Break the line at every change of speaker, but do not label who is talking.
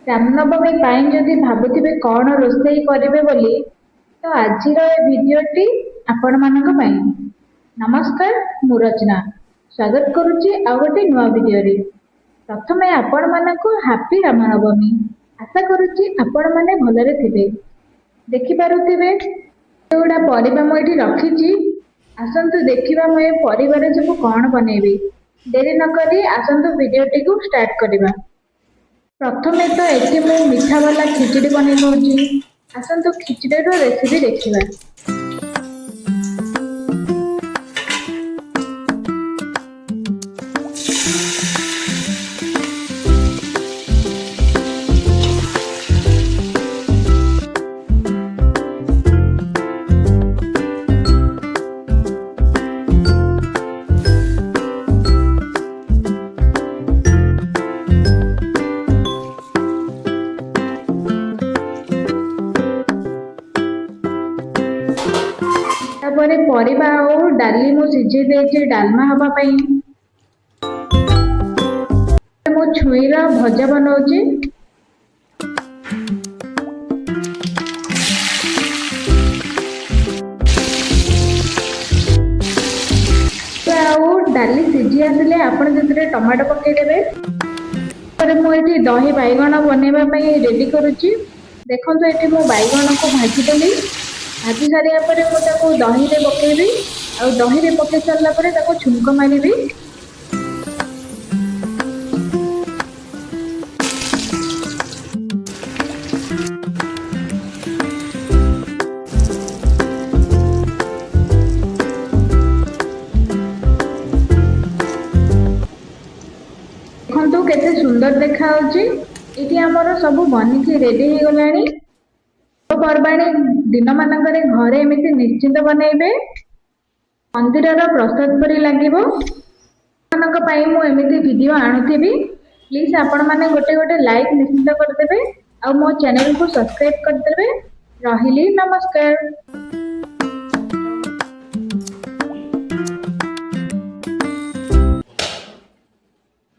ରାମନବମୀ ପାଇଁ ଯଦି ଭାବୁଥିବେ କ'ଣ ରୋଷେଇ କରିବେ ବୋଲି, ତ ଆଜିର ଏ ଭିଡ଼ିଓଟି ଆପଣମାନଙ୍କ ପାଇଁ। ନମସ୍କାର, ମୁଁ ରଚନା। ସ୍ୱାଗତ କରୁଛି ଆଉ ଗୋଟେ ନୂଆ ଭିଡ଼ିଓରେ। ପ୍ରଥମେ ଆପଣମାନଙ୍କୁ ହାପି ରାମନବମୀ। ଆଶା କରୁଛି ଆପଣମାନେ ଭଲରେ ଥିବେ। ଦେଖିପାରୁଥିବେ ଏଗୁଡ଼ା ପରିବା ମୁଁ ଏଠି ରଖିଛି। ଆସନ୍ତୁ ଦେଖିବା ମୁଁ ଏ ପରିବାରେ ସବୁ କ'ଣ ବନେଇବି। ଡେରି ନକରି ଆସନ୍ତୁ ଭିଡ଼ିଓଟିକୁ ଷ୍ଟାର୍ଟ କରିବା। ପ୍ରଥମେ ତ ଏଠି ମୁଁ ମିଠା ବାଲା ଖିଚୁଡ଼ି ବନେଇ ଦେଉଛି। ଆସନ୍ତୁ ଖିଚୁଡ଼ିର ରେସିପି ଦେଖିବା। ତାପରେ ପରିବା ଆଉ ଡାଲି ମୁଁ ସିଝେଇ ଦେଇଛି ଡାଲମା ହେବା ପାଇଁ। ମୁଁ ଛୁଇଁର ଭଜା ବନାଉଛି। ଆଉ ଡାଲି ସିଝି ଆସିଲେ ଆପଣ ସେଥିରେ ଟମାଟୋ ପକେଇଦେବେ। ତାପରେ ମୁଁ ଏଠି ଦହି ବାଇଗଣ ବନେଇବା ପାଇଁ ରେଡି କରୁଛି। ଦେଖନ୍ତୁ ଏଠି ମୁଁ ବାଇଗଣକୁ ଭାଜିଦେଲି। ଭାଜି ସାରିବା ପରେ ମୁଁ ତାକୁ ଦହିରେ ପକେଇବି। ଆଉ ଦହିରେ ପକେଇ ସାରିଲା ପରେ ତାକୁ ଛୁଙ୍କ ମାରିବି। ଦେଖନ୍ତୁ କେତେ ସୁନ୍ଦର ଦେଖାଯାଉଛି। ଏଠି ଆମର ସବୁ ବନିକି ରେଡି ହେଇଗଲାଣି। ପର୍ବାଣୀ ଦିନମାନଙ୍କରେ ଘରେ ଏମିତି ନିଶ୍ଚିନ୍ତ ବନେଇବେ। ମନ୍ଦିରର ପ୍ରସାଦ ପରି ଲାଗିବ। ଆପଣମାନଙ୍କ ପାଇଁ ମୁଁ ଏମିତି ଭିଡ଼ିଓ ଆଣୁଥିବି। ପ୍ଲିଜ୍ ଆପଣମାନେ ଗୋଟେ ଲାଇକ୍ ନିଶ୍ଚିତ କରିଦେବେ। ଆଉ ମୋ ଚ୍ୟାନେଲକୁ ସବସ୍କ୍ରାଇବ୍ କରିଦେବେ। ରହିଲି, ନମସ୍କାର।